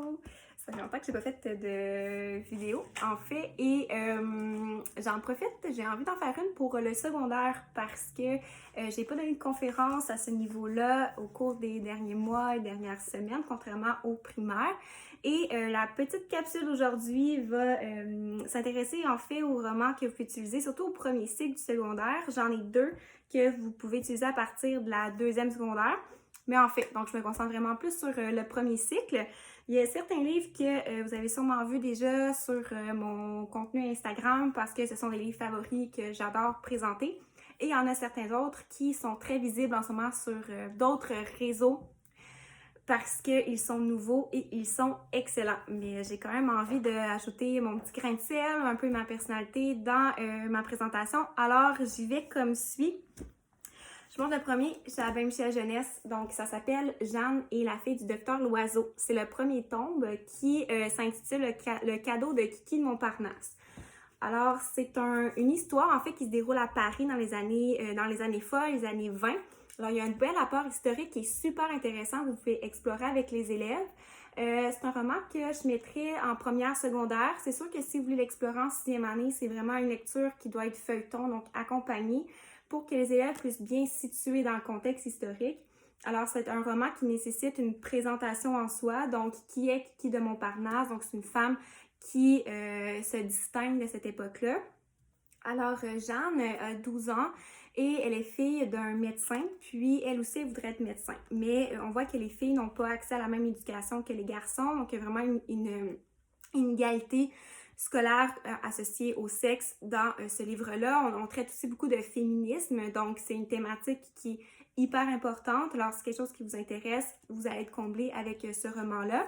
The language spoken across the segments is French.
Allô! Ça fait longtemps que j'ai pas fait de vidéo, en fait, et j'en profite, j'ai envie d'en faire une pour le secondaire parce que j'ai pas donné de conférence à ce niveau-là au cours des derniers mois et dernières semaines, contrairement au primaire. Et la petite capsule d'aujourd'hui va s'intéresser en fait aux romans que vous pouvez utiliser, surtout au premier cycle du secondaire. J'en ai deux que vous pouvez utiliser à partir de la deuxième secondaire. Mais en fait, donc je me concentre vraiment plus sur le premier cycle. Il y a certains livres que vous avez sûrement vus déjà sur mon contenu Instagram parce que ce sont des livres favoris que j'adore présenter. Et il y en a certains autres qui sont très visibles en ce moment sur d'autres réseaux parce qu'ils sont nouveaux et ils sont excellents. Mais j'ai quand même envie d'ajouter mon petit grain de sel, un peu ma personnalité dans ma présentation. Alors, j'y vais comme suit. Je montre le premier, c'est la Michel Jeunesse, donc ça s'appelle Jeanne et la fille du docteur Loiseau. C'est le premier tome qui s'intitule le cadeau de Kiki de Montparnasse. Alors, c'est une histoire en fait qui se déroule à Paris dans les années folles, les années 20. Alors, il y a un bel apport historique qui est super intéressant, vous pouvez explorer avec les élèves. C'est un roman que je mettrais en première secondaire. C'est sûr que si vous voulez l'explorer en sixième année, c'est vraiment une lecture qui doit être feuilleton, donc accompagnée, pour que les élèves puissent bien se situer dans le contexte historique. Alors, c'est un roman qui nécessite une présentation en soi, donc qui est Kiki de Montparnasse, donc c'est une femme qui se distingue de cette époque-là. Alors, Jeanne a 12 ans et elle est fille d'un médecin, puis elle aussi elle voudrait être médecin. Mais on voit que les filles n'ont pas accès à la même éducation que les garçons, donc il y a vraiment une inégalité scolaire associée au sexe dans ce livre-là. On traite aussi beaucoup de féminisme, donc c'est une thématique qui est hyper importante. Alors, c'est quelque chose qui vous intéresse, vous allez être comblé avec ce roman-là.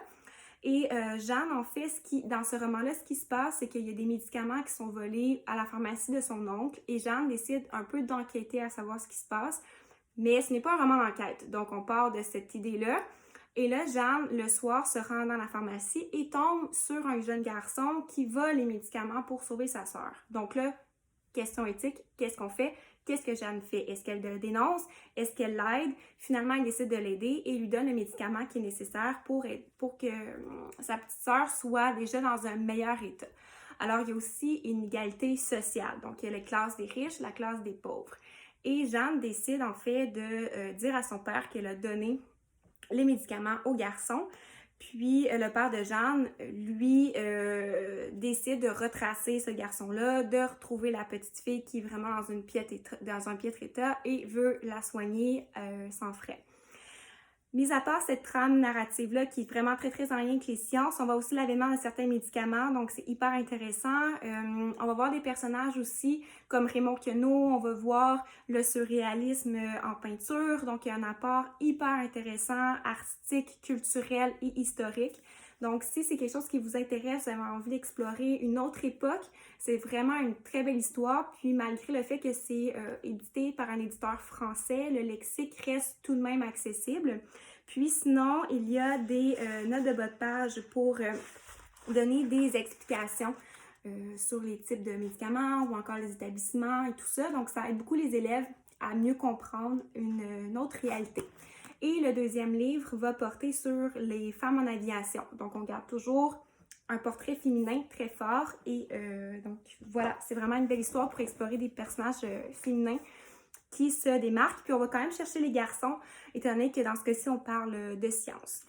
Et Jeanne, en fait, dans ce roman-là, ce qui se passe, c'est qu'il y a des médicaments qui sont volés à la pharmacie de son oncle et Jeanne décide un peu d'enquêter à savoir ce qui se passe, mais ce n'est pas un roman d'enquête. Donc, on part de cette idée-là. Et là, Jeanne, le soir, se rend dans la pharmacie et tombe sur un jeune garçon qui vole les médicaments pour sauver sa sœur. Donc là, question éthique, qu'est-ce qu'on fait? Qu'est-ce que Jeanne fait? Est-ce qu'elle le dénonce? Est-ce qu'elle l'aide? Finalement, elle décide de l'aider et lui donne le médicament qui est nécessaire pour que sa petite sœur soit déjà dans un meilleur état. Alors, il y a aussi une égalité sociale. Donc, il y a la classe des riches, la classe des pauvres. Et Jeanne décide en fait de dire à son père qu'elle a donné les médicaments au garçon. Puis le père de Jeanne, lui, décide de retracer ce garçon-là, de retrouver la petite fille qui est vraiment dans un piètre état et veut la soigner sans frais. Mis à part cette trame narrative-là qui est vraiment très, très en lien avec les sciences, on voit aussi l'avènement de certains médicaments, donc c'est hyper intéressant. On va voir des personnages aussi comme Raymond Queneau, on va voir le surréalisme en peinture, donc il y a un apport hyper intéressant, artistique, culturel et historique. Donc, si c'est quelque chose qui vous intéresse, vous avez envie d'explorer une autre époque, c'est vraiment une très belle histoire. Puis, malgré le fait que c'est édité par un éditeur français, le lexique reste tout de même accessible. Puis, sinon, il y a des notes de bas de page pour donner des explications sur les types de médicaments ou encore les établissements et tout ça. Donc, ça aide beaucoup les élèves à mieux comprendre une autre réalité. Et le deuxième livre va porter sur les femmes en aviation. Donc, on garde toujours un portrait féminin très fort. Et donc, voilà, c'est vraiment une belle histoire pour explorer des personnages féminins qui se démarquent. Puis, on va quand même chercher les garçons, étant donné que dans ce cas-ci, on parle de science.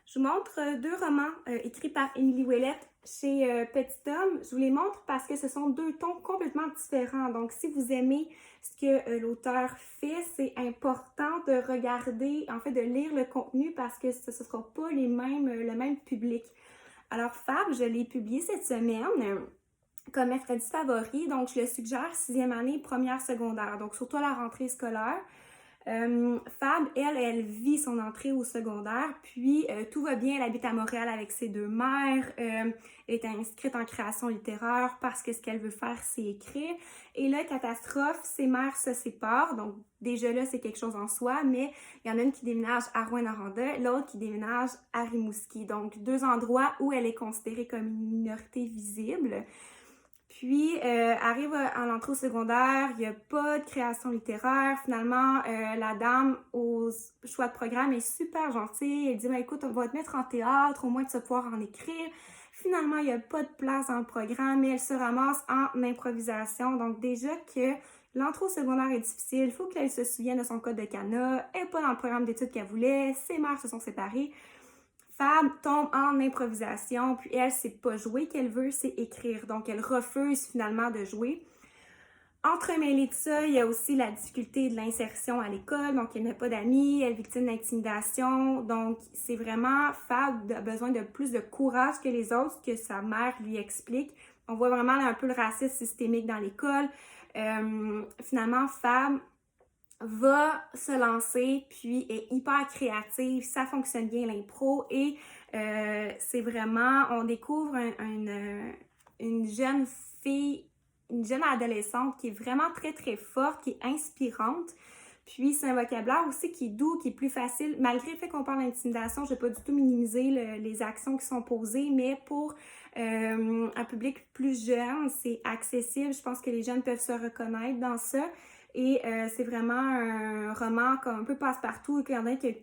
Je vous montre deux romans écrits par Émilie Ouellette chez Petit Homme. Je vous les montre parce que ce sont deux tons complètement différents. Donc, si vous aimez ce que l'auteur fait, c'est important de regarder, en fait, de lire le contenu parce que ce ne sera pas le même public. Alors, Fab, je l'ai publié cette semaine comme mercredi favori. Donc, je le suggère sixième année, première secondaire. Donc, surtout à la rentrée scolaire. Fab, elle vit son entrée au secondaire, puis tout va bien, elle habite à Montréal avec ses deux mères, elle est inscrite en création littéraire parce que ce qu'elle veut faire, c'est écrire. Et là, catastrophe, ses mères se séparent, donc déjà là, c'est quelque chose en soi, mais il y en a une qui déménage à Rouyn-Noranda, l'autre qui déménage à Rimouski, donc deux endroits où elle est considérée comme une minorité visible. Puis, arrive à l'entrée au secondaire, il n'y a pas de création littéraire. Finalement, la dame au choix de programme est super gentille. Elle dit, ben, écoute, on va te mettre en théâtre, au moins tu vas pouvoir en écrire. Finalement, il n'y a pas de place dans le programme, mais elle se ramasse en improvisation. Donc, déjà que l'entrée au secondaire est difficile, il faut qu'elle se souvienne de son code de cana, elle n'est pas dans le programme d'études qu'elle voulait, ses mères se sont séparées. Fab tombe en improvisation, puis elle, c'est pas jouer qu'elle veut, c'est écrire. Donc, elle refuse finalement de jouer. Entremêlé de ça, il y a aussi la difficulté de l'insertion à l'école. Donc, elle n'a pas d'amis, elle est victime d'intimidation. Donc, c'est vraiment Fab a besoin de plus de courage que les autres, que sa mère lui explique. On voit vraiment un peu le racisme systémique dans l'école. Finalement, Fab va se lancer, puis est hyper créative, ça fonctionne bien l'impro et c'est vraiment, on découvre une jeune fille, une jeune adolescente qui est vraiment très très forte, qui est inspirante. Puis c'est un vocabulaire aussi qui est doux, qui est plus facile, malgré le fait qu'on parle d'intimidation, je ne vais pas du tout minimiser les actions qui sont posées, mais pour un public plus jeune, c'est accessible. Je pense que les jeunes peuvent se reconnaître dans ça. Et c'est vraiment un roman comme un peu passe-partout, qui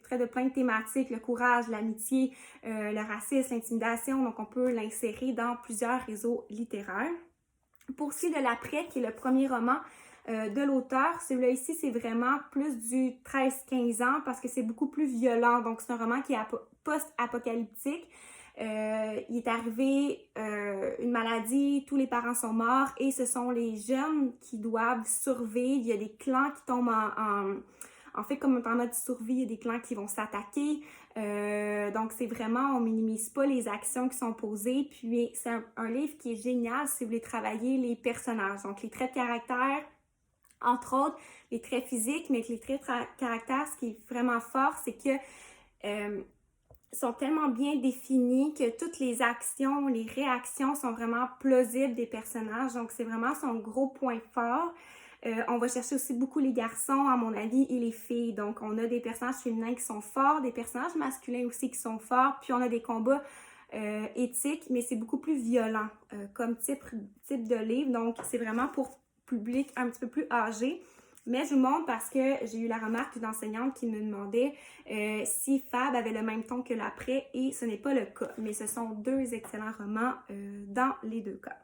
traite de plein de thématiques, le courage, l'amitié, le racisme, l'intimidation. Donc, on peut l'insérer dans plusieurs réseaux littéraires. Pour ce qui est de l'après, qui est le premier roman de l'auteur, celui-là ici, c'est vraiment plus du 13-15 ans parce que c'est beaucoup plus violent. Donc, c'est un roman qui est post-apocalyptique. Il est arrivé une maladie, tous les parents sont morts et ce sont les jeunes qui doivent survivre. Il y a des clans qui tombent en fait, comme en mode survie, il y a des clans qui vont s'attaquer. Donc, c'est vraiment, on minimise pas les actions qui sont posées. Puis, c'est un livre qui est génial si vous voulez travailler les personnages. Donc, les traits de caractère, entre autres, les traits physiques, mais les traits de caractère, ce qui est vraiment fort, c'est que sont tellement bien définis que toutes les actions, les réactions sont vraiment plausibles des personnages. Donc, c'est vraiment son gros point fort. On va chercher aussi beaucoup les garçons, à mon avis, et les filles. Donc, on a des personnages féminins qui sont forts, des personnages masculins aussi qui sont forts, puis on a des combats éthiques, mais c'est beaucoup plus violent comme type de livre. Donc, c'est vraiment pour public un petit peu plus âgé. Mais je vous montre parce que j'ai eu la remarque d'une enseignante qui me demandait si Fab avait le même ton que l'après et ce n'est pas le cas. Mais ce sont deux excellents romans dans les deux cas.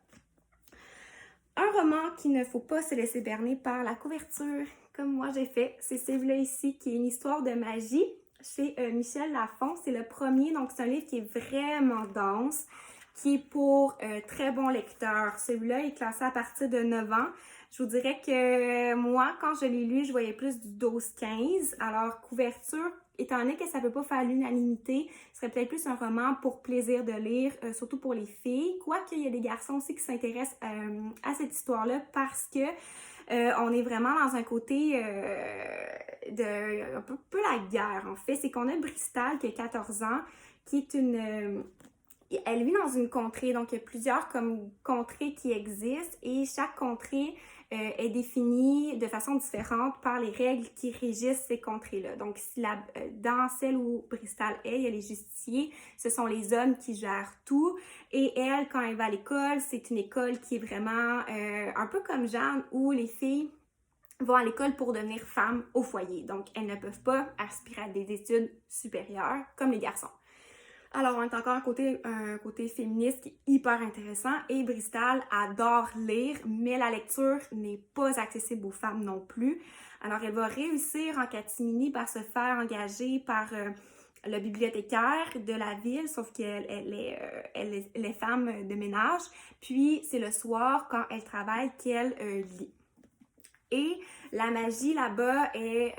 Un roman qu'il ne faut pas se laisser berner par la couverture, comme moi j'ai fait, c'est celui-là ici qui est une histoire de magie chez Michel Lafon. C'est le premier, donc c'est un livre qui est vraiment dense, qui est pour très bons lecteurs. Celui-là est classé à partir de 9 ans. Je vous dirais que moi, quand je l'ai lu, je voyais plus du 12-15. Alors, couverture, étant donné que ça ne peut pas faire l'unanimité, ce serait peut-être plus un roman pour plaisir de lire, surtout pour les filles. Quoique, il y a des garçons aussi qui s'intéressent à cette histoire-là parce que on est vraiment dans un côté de un peu la guerre, en fait. C'est qu'on a Bristol qui a 14 ans, qui est elle vit dans une contrée, donc il y a plusieurs contrées qui existent et chaque contrée est définie de façon différente par les règles qui régissent ces contrées-là. Donc, dans celle où Bristol est, il y a les justiciers, ce sont les hommes qui gèrent tout. Et elle, quand elle va à l'école, c'est une école qui est vraiment un peu comme Jeanne, où les filles vont à l'école pour devenir femmes au foyer. Donc, elles ne peuvent pas aspirer à des études supérieures comme les garçons. Alors, on est encore un côté féministe qui est hyper intéressant et Bristol adore lire, mais la lecture n'est pas accessible aux femmes non plus. Alors, elle va réussir en catimini par se faire engager par le bibliothécaire de la ville, sauf qu'elle est femme de ménage. Puis, c'est le soir, quand elle travaille, qu'elle lit. Et la magie là-bas est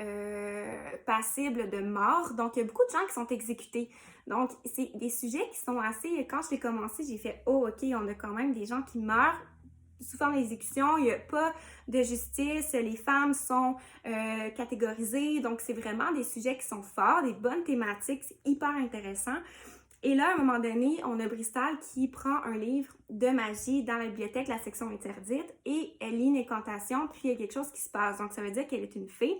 passible de mort. Donc, il y a beaucoup de gens qui sont exécutés. Donc, c'est des sujets qui sont assez... Quand je l'ai commencé, j'ai fait « Oh, OK, on a quand même des gens qui meurent sous forme d'exécution. Il n'y a pas de justice. Les femmes sont catégorisées. » Donc, c'est vraiment des sujets qui sont forts, des bonnes thématiques. C'est hyper intéressant. Et là, à un moment donné, on a Bristol qui prend un livre de magie dans la bibliothèque, la section interdite, et elle lit une incantation, puis il y a quelque chose qui se passe. Donc, ça veut dire qu'elle est une fée.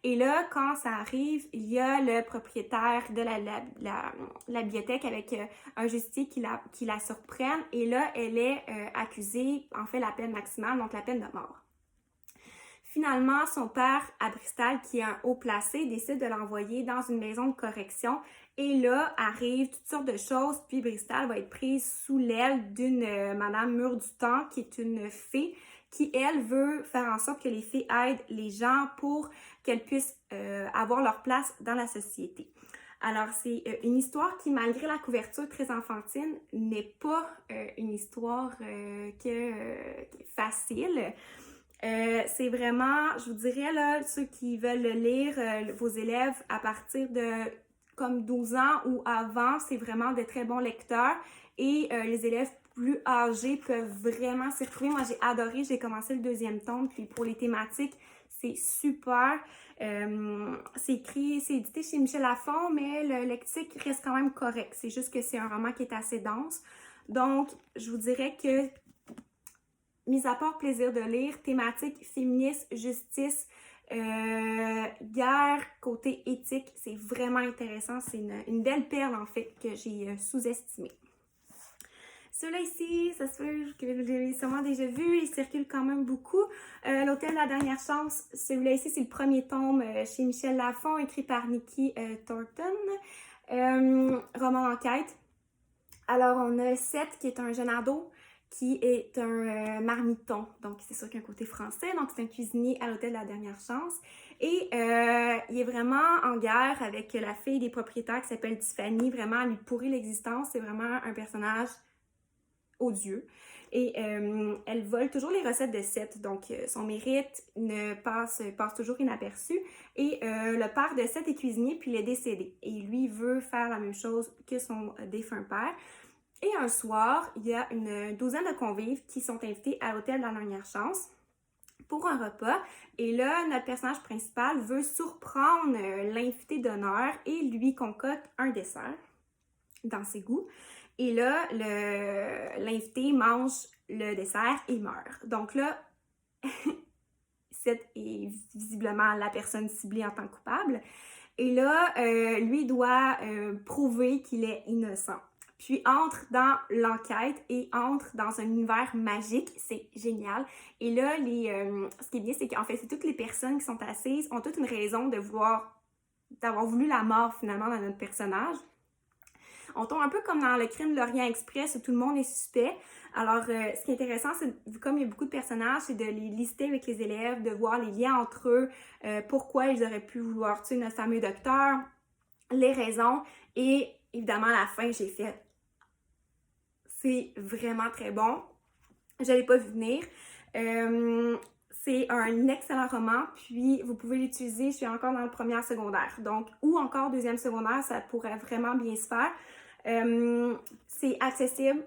Et là, quand ça arrive, il y a le propriétaire de la bibliothèque avec un justicier qui la surprenne. Et là, elle est accusée, en fait, la peine maximale, donc la peine de mort. Finalement, son père, à Bristol, qui est un haut placé, décide de l'envoyer dans une maison de correction. Et là, arrivent toutes sortes de choses, puis Bristol va être prise sous l'aile d'une Madame Mur du Temps, qui est une fée, qui, elle, veut faire en sorte que les fées aident les gens pour qu'elles puissent avoir leur place dans la société. Alors, c'est une histoire qui, malgré la couverture très enfantine, n'est pas une histoire facile. C'est vraiment, je vous dirais, là, ceux qui veulent le lire, vos élèves à partir de comme 12 ans ou avant, c'est vraiment de très bons lecteurs. Et les élèves plus âgés peuvent vraiment s'y retrouver. Moi, j'ai adoré, j'ai commencé le 2e tome, puis pour les thématiques, c'est super. C'est édité chez Michel Lafon, mais le lexique reste quand même correct. C'est juste que c'est un roman qui est assez dense. Donc, je vous dirais que mis à part plaisir de lire, thématique féministe, justice, guerre, côté éthique, c'est vraiment intéressant. C'est une belle perle, en fait, que j'ai sous-estimée. Ceux-là ici, ça se fait que vous l'avez sûrement déjà vu, ils circulent quand même beaucoup. L'Hôtel de la dernière chance, celui-là ici, c'est le premier tome chez Michel Lafon, écrit par Nikki Thornton. Roman d'enquête. Alors, on a Seth, qui est un jeune ado, qui est un marmiton. Donc, c'est sûr qu'il y a un côté français. Donc, c'est un cuisinier à l'Hôtel de la dernière chance. Et il est vraiment en guerre avec la fille des propriétaires qui s'appelle Tiffany. Vraiment, elle lui pourrit l'existence. C'est vraiment un personnage odieux. Et elle vole toujours les recettes de Seth. Donc, son mérite passe toujours inaperçu. Et le père de Seth est cuisinier, puis il est décédé. Et lui veut faire la même chose que son défunt père. Et un soir, il y a une douzaine de convives qui sont invités à l'Hôtel de la dernière chance pour un repas. Et là, notre personnage principal veut surprendre l'invité d'honneur et lui concocte un dessert dans ses goûts. Et là, l'invité mange le dessert et meurt. Donc là, Seth est visiblement la personne ciblée en tant que coupable. Et là, lui doit prouver qu'il est innocent. Puis entre dans l'enquête et entre dans un univers magique. C'est génial. Et là, ce qui est bien, c'est qu'en fait, c'est toutes les personnes qui sont assises ont toutes une raison d'avoir voulu la mort finalement dans notre personnage. On tombe un peu comme dans le crime de l'Orient Express où tout le monde est suspect. Alors, ce qui est intéressant, c'est comme il y a beaucoup de personnages, c'est de les lister avec les élèves, de voir les liens entre eux, pourquoi ils auraient pu vouloir tuer notre fameux docteur, les raisons. Et évidemment, à la fin, j'ai fait c'est vraiment très bon. Je ne l'ai pas vu venir. C'est un excellent roman, puis vous pouvez l'utiliser, je suis encore dans le premier secondaire, donc, ou encore 2e secondaire, ça pourrait vraiment bien se faire. C'est accessible,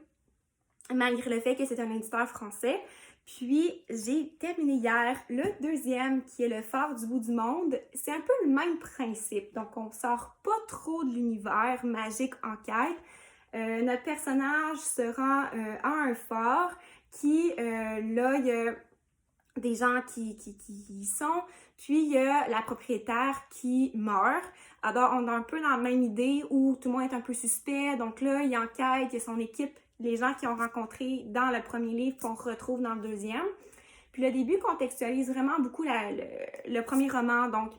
malgré le fait que c'est un éditeur français. Puis, j'ai terminé hier le 2e, qui est Le Phare du bout du monde. C'est un peu le même principe, donc on sort pas trop de l'univers magique enquête. Notre personnage se rend à un phare qui, là, il y a des gens qui y sont, puis il y a la propriétaire qui meurt. Alors, on est un peu dans la même idée où tout le monde est un peu suspect. Donc là, il enquête, il y a son équipe, les gens qui ont rencontré dans le premier livre qu'on retrouve dans le 2e. Puis le début contextualise vraiment beaucoup le premier roman. Donc,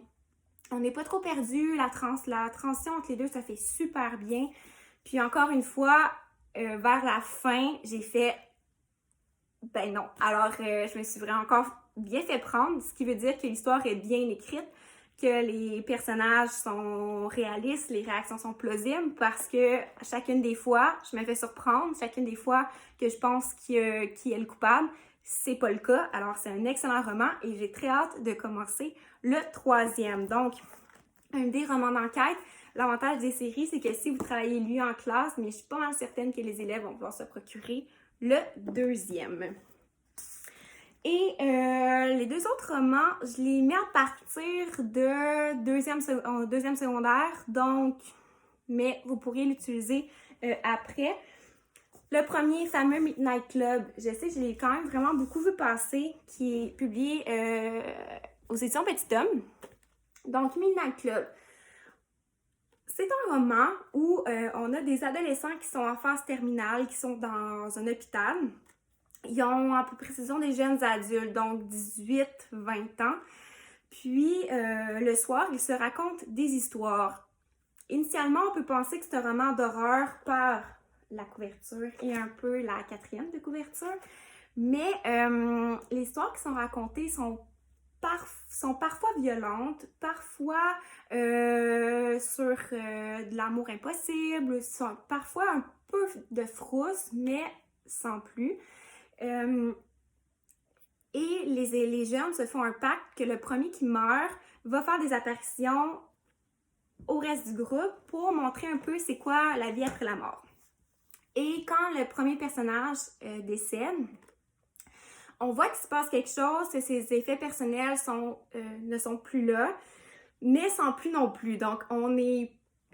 on n'est pas trop perdu. La transition entre les deux, ça fait super bien. Puis encore une fois, vers la fin, j'ai fait ben non. Alors, je me suis vraiment encore bien fait prendre, ce qui veut dire que l'histoire est bien écrite, que les personnages sont réalistes, les réactions sont plausibles, parce que chacune des fois, je me fais surprendre, chacune des fois que je pense qui est le coupable, c'est pas le cas. Alors, c'est un excellent roman et j'ai très hâte de commencer le 3e. Donc, un des romans d'enquête. L'avantage des séries, c'est que si vous travaillez lui en classe, mais je suis pas mal certaine que les élèves vont pouvoir se procurer le 2e. Et les 2 autres romans, je les mets à partir de 2e secondaire, donc, mais vous pourriez l'utiliser après. Le premier, fameux Midnight Club, je sais que je l'ai quand même vraiment beaucoup vu passer, qui est publié aux éditions Petit Homme. Donc, Midnight Club. C'est un roman où on a des adolescents qui sont en phase terminale, qui sont dans un hôpital. Ils ont à peu près, ce sont des jeunes adultes, donc 18-20 ans. Puis, le soir, ils se racontent des histoires. Initialement, on peut penser que c'est un roman d'horreur par la couverture et un peu la quatrième de couverture. Mais les histoires qui sont racontées sont parfois violentes, parfois sur de l'amour impossible, sont parfois un peu de frousse, mais sans plus. Et les jeunes se font un pacte que le premier qui meurt va faire des apparitions au reste du groupe pour montrer un peu c'est quoi la vie après la mort. Et quand le premier personnage décède, on voit qu'il se passe quelque chose, que ses effets personnels ne sont plus là, mais sans plus non plus. Donc, ce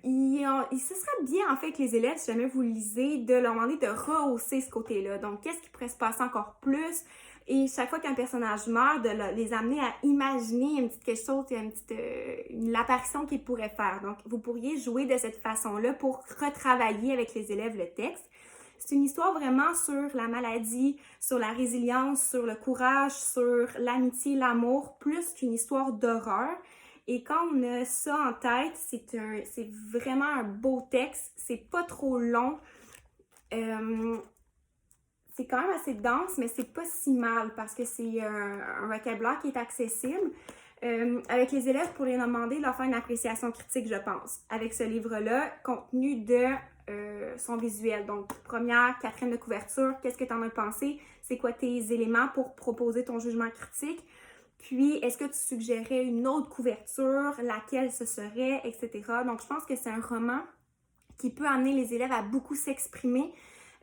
serait bien, en fait, que les élèves, si jamais vous lisez, de leur demander de rehausser ce côté-là. Donc, qu'est-ce qui pourrait se passer encore plus? Et chaque fois qu'un personnage meurt, de les amener à imaginer une petite quelque chose, l'apparition qu'ils pourraient faire. Donc, vous pourriez jouer de cette façon-là pour retravailler avec les élèves le texte. C'est une histoire vraiment sur la maladie, sur la résilience, sur le courage, sur l'amitié, l'amour, plus qu'une histoire d'horreur. Et quand on a ça en tête, c'est vraiment un beau texte. C'est pas trop long. C'est quand même assez dense, mais c'est pas si mal parce que c'est un vocabulaire qui est accessible. Avec les élèves, pour les demander de leur faire une appréciation critique, je pense. Avec ce livre-là, contenu de son visuel. Donc, première, quatrième de couverture, qu'est-ce que tu en as pensé? C'est quoi tes éléments pour proposer ton jugement critique? Puis, est-ce que tu suggérais une autre couverture? Laquelle ce serait? Etc. Donc, je pense que c'est un roman qui peut amener les élèves à beaucoup s'exprimer,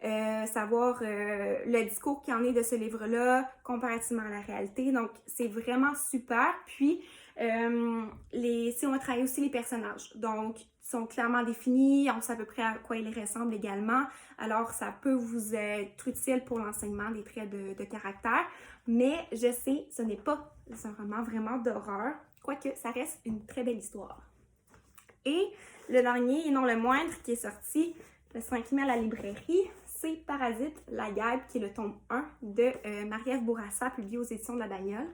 savoir le discours qu'il y en est de ce livre-là comparativement à la réalité. Donc, c'est vraiment super. Puis, si on va travailler aussi les personnages. Donc, ils sont clairement définis, on sait à peu près à quoi ils ressemblent également. Alors, ça peut vous être utile pour l'enseignement des traits de caractère. Mais je sais, ce n'est pas un roman vraiment d'horreur, quoique ça reste une très belle histoire. Et le dernier, et non le moindre, qui est sorti le 5 mai à la librairie, c'est Parasite, la guêpe, qui est le tome 1 de Marie-Ève Bourassa, publié aux éditions de la Bagnole.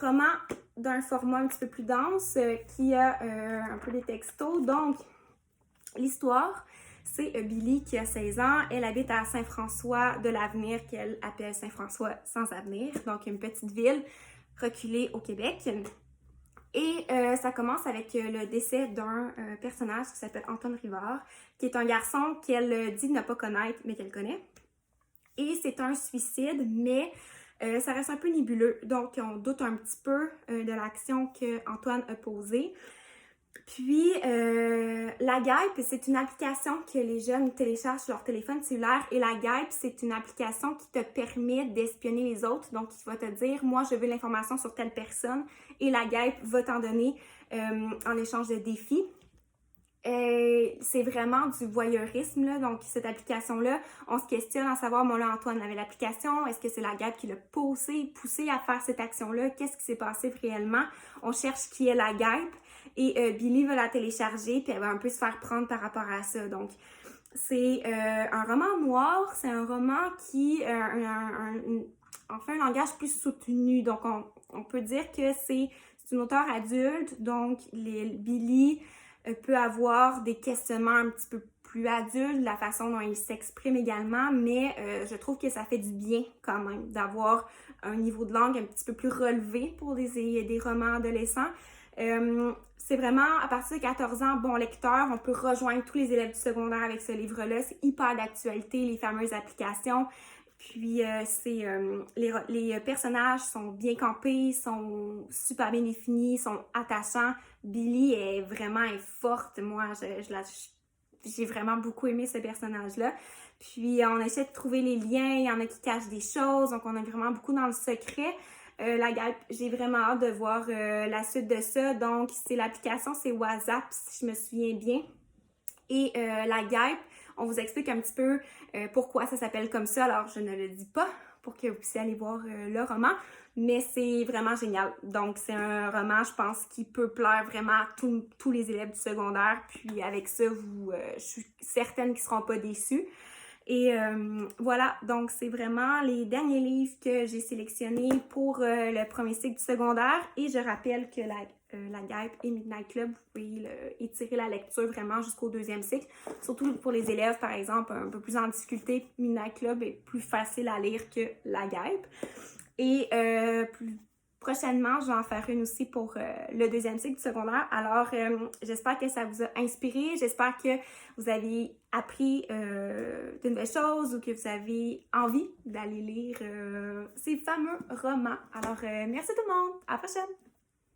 Roman d'un format un petit peu plus dense, qui a un peu des textos. Donc, l'histoire, c'est Billy qui a 16 ans. Elle habite à Saint-François de l'Avenir, qu'elle appelle Saint-François sans avenir, donc une petite ville reculée au Québec. Et ça commence avec le décès d'un personnage qui s'appelle Antoine Rivard, qui est un garçon qu'elle dit ne pas connaître, mais qu'elle connaît. Et c'est un suicide, mais ça reste un peu nébuleux. Donc, on doute un petit peu de l'action qu'Antoine a posée. Puis, la guêpe, c'est une application que les jeunes téléchargent sur leur téléphone cellulaire. Et la guêpe, c'est une application qui te permet d'espionner les autres. Donc, il va te dire, moi, je veux l'information sur telle personne. Et la guêpe va t'en donner en échange de défis. C'est vraiment du voyeurisme, là. Donc, cette application-là, on se questionne à savoir, bon là, Antoine avait l'application, est-ce que c'est la guêpe qui l'a poussé à faire cette action-là? Qu'est-ce qui s'est passé réellement? On cherche qui est la guêpe et Billy va la télécharger puis elle va un peu se faire prendre par rapport à ça. Donc, c'est un roman noir, c'est un roman qui en fait un langage plus soutenu. Donc, on peut dire que c'est une auteure adulte, donc Billy peut avoir des questionnements un petit peu plus adultes, la façon dont il s'exprime également, mais je trouve que ça fait du bien quand même d'avoir un niveau de langue un petit peu plus relevé pour des romans adolescents. C'est vraiment, à partir de 14 ans, bon lecteur, on peut rejoindre tous les élèves du secondaire avec ce livre-là. C'est hyper d'actualité, les fameuses applications. Puis, les personnages sont bien campés, sont super bien définis, sont attachants. Billy est forte. Moi, j'ai vraiment beaucoup aimé ce personnage-là. Puis, on essaie de trouver les liens. Il y en a qui cachent des choses. Donc, on est vraiment beaucoup dans le secret. La guêpe, j'ai vraiment hâte de voir la suite de ça. Donc, l'application, c'est WhatsApp, si je me souviens bien. Et la guêpe, on vous explique un petit peu pourquoi ça s'appelle comme ça. Alors, je ne le dis pas pour que vous puissiez aller voir le roman. Mais c'est vraiment génial. Donc, c'est un roman, je pense, qui peut plaire vraiment à tous les élèves du secondaire. Puis avec ça, je suis certaine qu'ils ne seront pas déçus. Et voilà, donc c'est vraiment les derniers livres que j'ai sélectionnés pour le premier cycle du secondaire. Et je rappelle que La Guêpe et Midnight Club, vous pouvez étirer la lecture vraiment jusqu'au deuxième cycle. Surtout pour les élèves, par exemple, un peu plus en difficulté, Midnight Club est plus facile à lire que La Guêpe. Et prochainement, je vais en faire une aussi pour le deuxième cycle du secondaire. Alors, j'espère que ça vous a inspiré. J'espère que vous avez appris de nouvelles choses ou que vous avez envie d'aller lire ces fameux romans. Alors, merci tout le monde. À la prochaine!